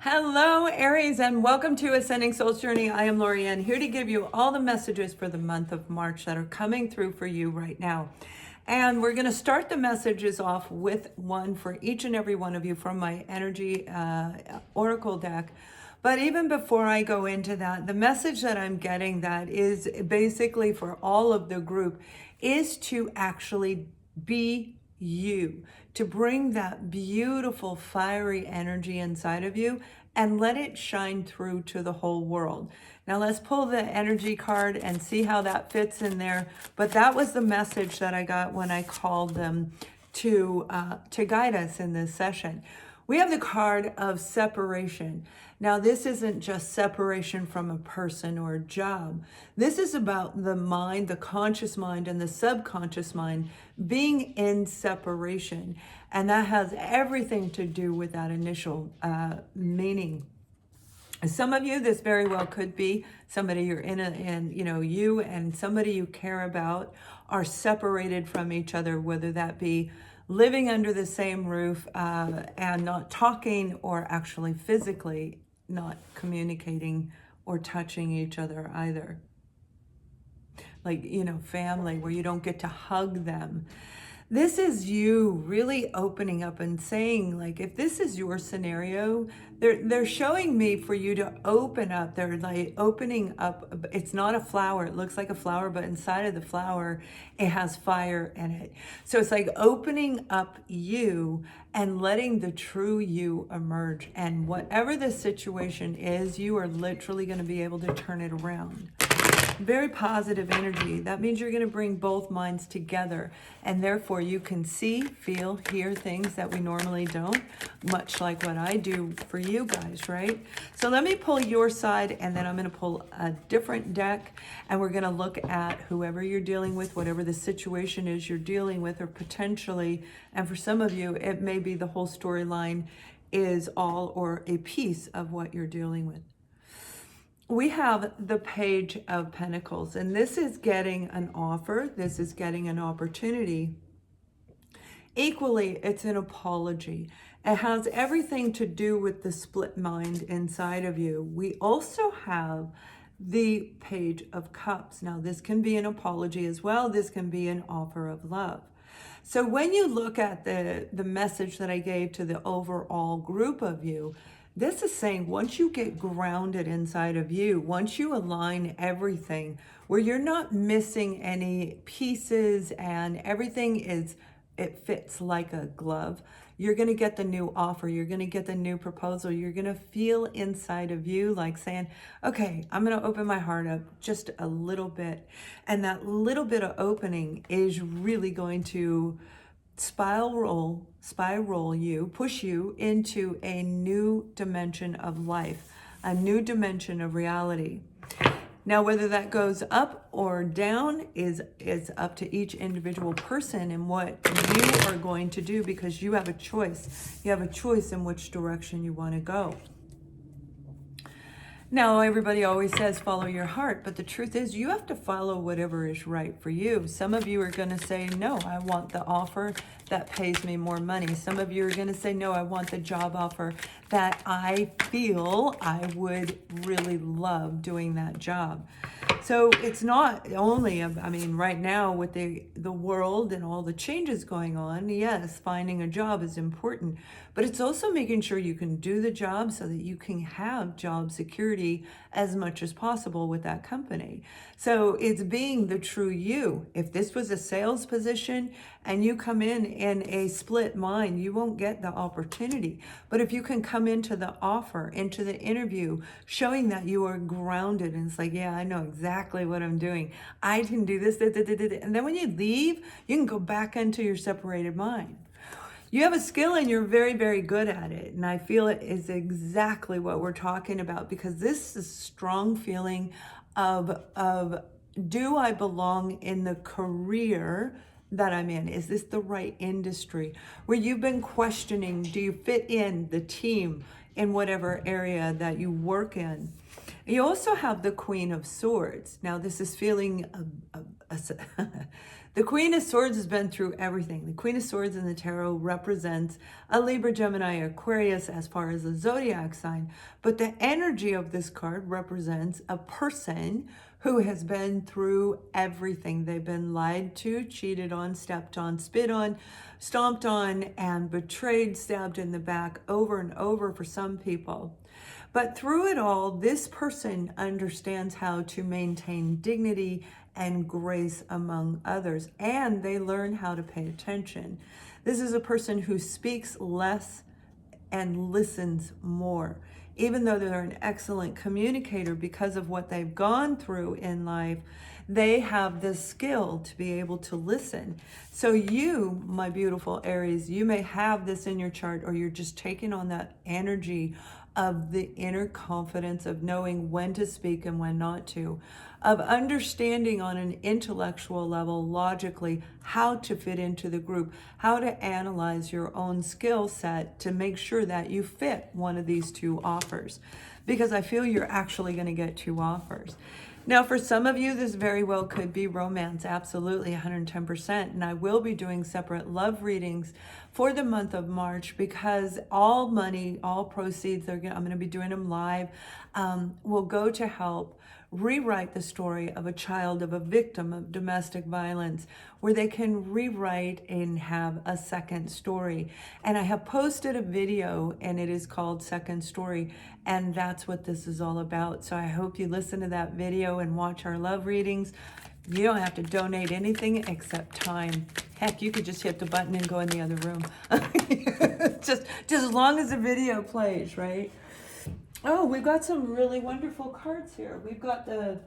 Hello, Aries, and welcome to Ascending Soul's Journey. I am Lorianne, here to give you all the messages for the month of March that are coming through for you right now. And we're going to start the messages off with one for each and every one of you from my energy oracle deck. But even before I go into that, the message that I'm getting that is basically for all of the group is to actually be you, to bring that beautiful fiery energy inside of you and let it shine through to the whole world. Now let's pull the energy card and see how that fits in there. But that was the message that I got when I called them to guide us in this session. We have the card of separation. Now, this isn't just separation from a person or a job. This is about the mind, the conscious mind, and the subconscious mind being in separation. And that has everything to do with that initial meaning. Some of you, this very well could be somebody you're you and somebody you care about are separated from each other, whether that be living under the same roof and not talking, or actually physically not communicating or touching each other either. Like, family where you don't get to hug them. This is you really opening up and saying, like, if this is your scenario, they're showing me for you to open up. They're like opening up. It's not a flower. It looks like a flower, but inside of the flower, it has fire in it. So it's like opening up you and letting the true you emerge. And whatever the situation is, you are literally going to be able to turn it around. Very positive energy. That means you're going to bring both minds together, and therefore you can see, feel, hear things that we normally don't, much like what I do for you guys, right? So let me pull your side, and then I'm going to pull a different deck, and we're going to look at whoever you're dealing with, whatever the situation is you're dealing with, or potentially, and for some of you, it may be the whole storyline is all or a piece of what you're dealing with. We have the Page of Pentacles, and this is getting an offer. This is getting an opportunity. Equally, it's an apology. It has everything to do with the split mind inside of you. We also have the Page of Cups. Now, this can be an apology as well. This can be an offer of love. So when you look at the message that I gave to the overall group of you, this is saying once you get grounded inside of you, once you align everything where you're not missing any pieces and everything it fits like a glove, you're going to get the new offer. You're going to get the new proposal. You're going to feel inside of you like saying, okay, I'm going to open my heart up just a little bit. And that little bit of opening is really going to spiral you, push you into a new dimension of life, a new dimension of reality. Now, whether that goes up or down is up to each individual person and what you are going to do, because you have a choice. You have a choice in which direction you want to go. Now, everybody always says follow your heart, but the truth is you have to follow whatever is right for you. Some of you are going to say, no, I want the offer that pays me more money. Some of you are going to say, no, I want the job offer that I feel I would really love doing that job. So it's not only, right now with the world and all the changes going on, yes, finding a job is important, but it's also making sure you can do the job so that you can have job security as much as possible with that company. So it's being the true you. If this was a sales position and you come in a split mind, you won't get the opportunity. But if you can come into the offer, into the interview, showing that you are grounded, and it's like, yeah, I know exactly what I'm doing. I can do this, and then when you leave, you can go back into your separated mind. You have a skill and you're very, very good at it. And I feel it is exactly what we're talking about, because this is a strong feeling of do I belong in the career that I'm in? Is this the right industry? Where you've been questioning, do you fit in the team in whatever area that you work in? You also have the Queen of Swords. Now, this is feeling The Queen of Swords has been through everything. The Queen of Swords in the tarot represents a Libra, Gemini, Aquarius as far as the zodiac sign. But the energy of this card represents a person who has been through everything. They've been lied to, cheated on, stepped on, spit on, stomped on, and betrayed, stabbed in the back over and over for some people. But through it all, this person understands how to maintain dignity and grace among others, and they learn how to pay attention. This is a person who speaks less and listens more. Even though they're an excellent communicator because of what they've gone through in life, they have the skill to be able to listen. So you, my beautiful Aries, you may have this in your chart, or you're just taking on that energy of the inner confidence of knowing when to speak and when not to, of understanding on an intellectual level, logically, how to fit into the group, how to analyze your own skill set to make sure that you fit one of these two offers. Because I feel you're actually going to get two offers. Now, for some of you, this very well could be romance, absolutely 110%. And I will be doing separate love readings for the month of March, because all money, all proceeds, I'm going to be doing them live, will go to help rewrite the story of a child of a victim of domestic violence, where they can rewrite and have a second story. And I have posted a video, and it is called Second Story, and that's what this is all about. So I hope you listen to that video and watch our love readings. You don't have to donate anything except time. Heck, you could just hit the button and go in the other room. just as long as the video plays, right? Oh, we've got some really wonderful cards here. We've got the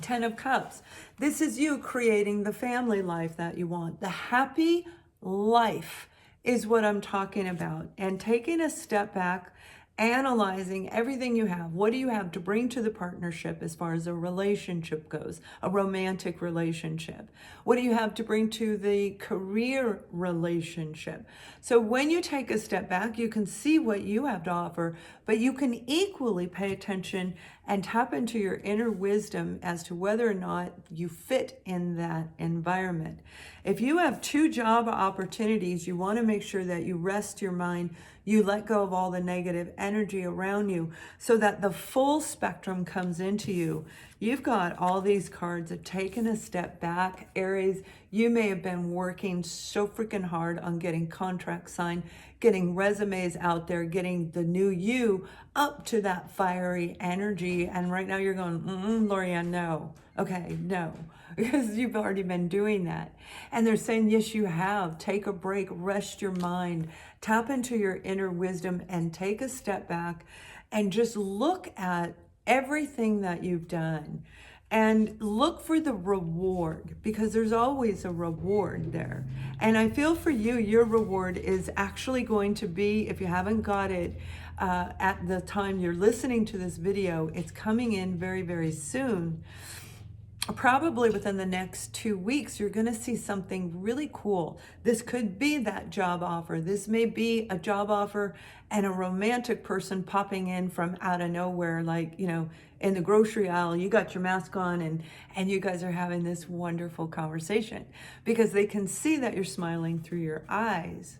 Ten of Cups. This is you creating the family life that you want. The happy life is what I'm talking about. And taking a step back, analyzing everything you have. What do you have to bring to the partnership as far as a relationship goes, a romantic relationship? What do you have to bring to the career relationship? So when you take a step back, you can see what you have to offer, but you can equally pay attention and tap into your inner wisdom as to whether or not you fit in that environment. If you have two job opportunities, you want to make sure that you rest your mind, you let go of all the negative energy around you so that the full spectrum comes into you. You've got all these cards of taking a step back. Aries, you may have been working so freaking hard on getting contracts signed, getting resumes out there, getting the new you up to that fiery energy. And right now you're going, Lorianne, no. Okay, no. Because you've already been doing that. And they're saying, yes, you have. Take a break, rest your mind, tap into your inner wisdom, and take a step back and just look at everything that you've done and look for the reward, because there's always a reward there. And I feel for you, your reward is actually going to be, if you haven't got it at the time you're listening to this video, it's coming in very, very soon. Probably within the next 2 weeks, you're going to see something really cool. This could be that job offer. This may be a job offer and a romantic person popping in from out of nowhere, like, you know, in the grocery aisle, you got your mask on and you guys are having this wonderful conversation because they can see that you're smiling through your eyes.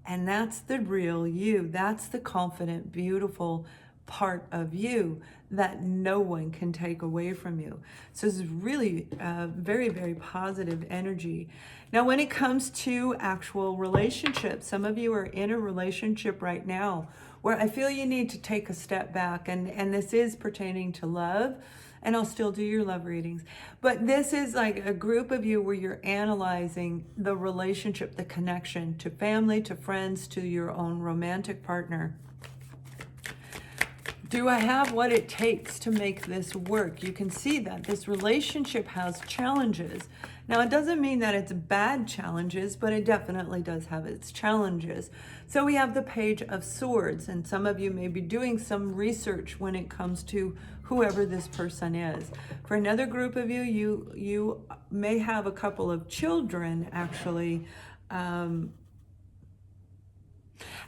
And that's the real you. That's the confident, beautiful part of you that no one can take away from you. So this is really very, very positive energy. Now, when it comes to actual relationships, some of you are in a relationship right now where I feel you need to take a step back, and this is pertaining to love, and I'll still do your love readings. But this is like a group of you where you're analyzing the relationship, the connection to family, to friends, to your own romantic partner. Do I have what it takes to make this work? You can see that this relationship has challenges. Now, it doesn't mean that it's bad challenges, but it definitely does have its challenges. So we have the Page of Swords, and some of you may be doing some research when it comes to whoever this person is. For another group of you, you may have a couple of children, actually,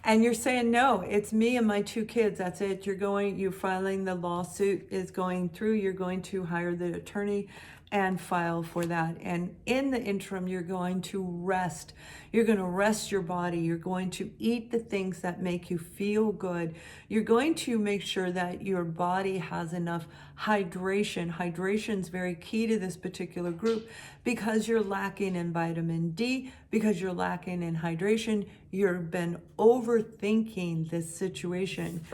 and you're saying, no, it's me and my 2 kids. That's it. You're filing the lawsuit is going through. You're going to hire the attorney and file for that. And in the interim, you're going to rest. You're going to rest your body. You're going to eat the things that make you feel good. You're going to make sure that your body has enough hydration. Hydration is very key to this particular group because you're lacking in vitamin D, because you're lacking in hydration. You've been overthinking this situation.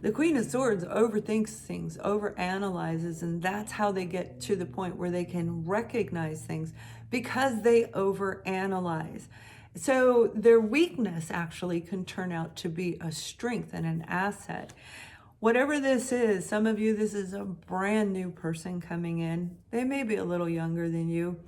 The Queen of Swords overthinks things, overanalyzes, and that's how they get to the point where they can recognize things, because they overanalyze. So their weakness actually can turn out to be a strength and an asset. Whatever this is, some of you, this is a brand new person coming in. They may be a little younger than you,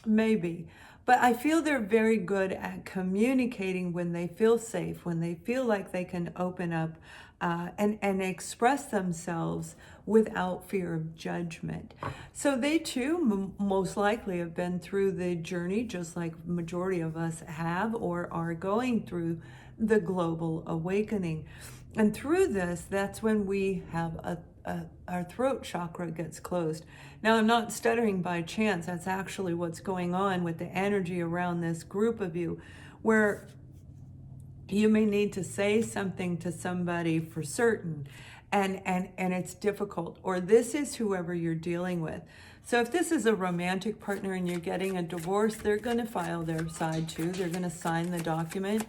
maybe. But I feel they're very good at communicating when they feel safe, when they feel like they can open up and express themselves without fear of judgment. So they too most likely have been through the journey, just like majority of us have or are going through the global awakening. And through this, that's when we have our throat chakra gets closed. Now, I'm not stuttering by chance. That's actually what's going on with the energy around this group of you, where you may need to say something to somebody for certain, and it's difficult, or this is whoever you're dealing with. So if this is a romantic partner and you're getting a divorce, they're going to file their side too. They're going to sign the document.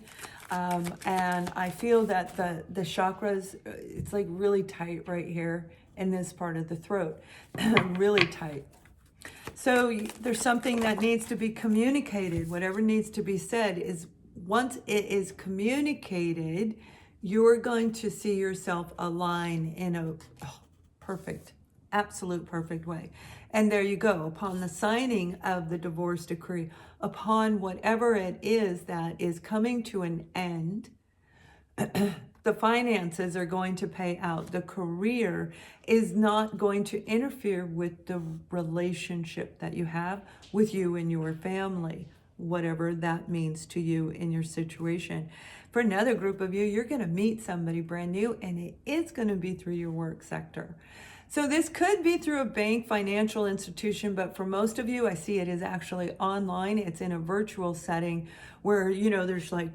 And I feel that the chakras, it's like really tight right here in this part of the throat, really tight. So there's something that needs to be communicated. Whatever needs to be said is, once it is communicated, you're going to see yourself align in a perfect, absolute perfect way. And there you go. Upon the signing of the divorce decree, upon whatever it is that is coming to an end, the finances are going to pay out. The career is not going to interfere with the relationship that you have with you and your family, whatever that means to you in your situation. For another group of you, you're going to meet somebody brand new, and it is going to be through your work sector. So this could be through a bank, financial institution, but for most of you, I see it is actually online. It's in a virtual setting where, you know, there's like,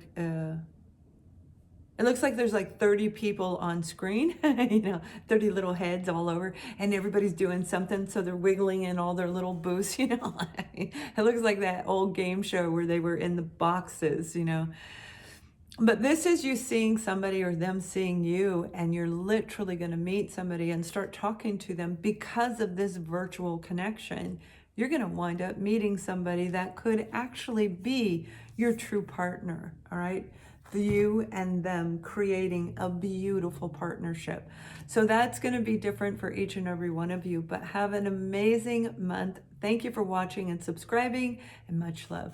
it looks like there's like 30 people on screen, you know, 30 little heads all over, and everybody's doing something. So they're wiggling in all their little booths, you know. It looks like that old game show where they were in the boxes, you know. But this is you seeing somebody or them seeing you, and you're literally going to meet somebody and start talking to them because of this virtual connection. You're going to wind up meeting somebody that could actually be your true partner, all right? You and them creating a beautiful partnership. So that's going to be different for each and every one of you, but have an amazing month. Thank you for watching and subscribing, and much love.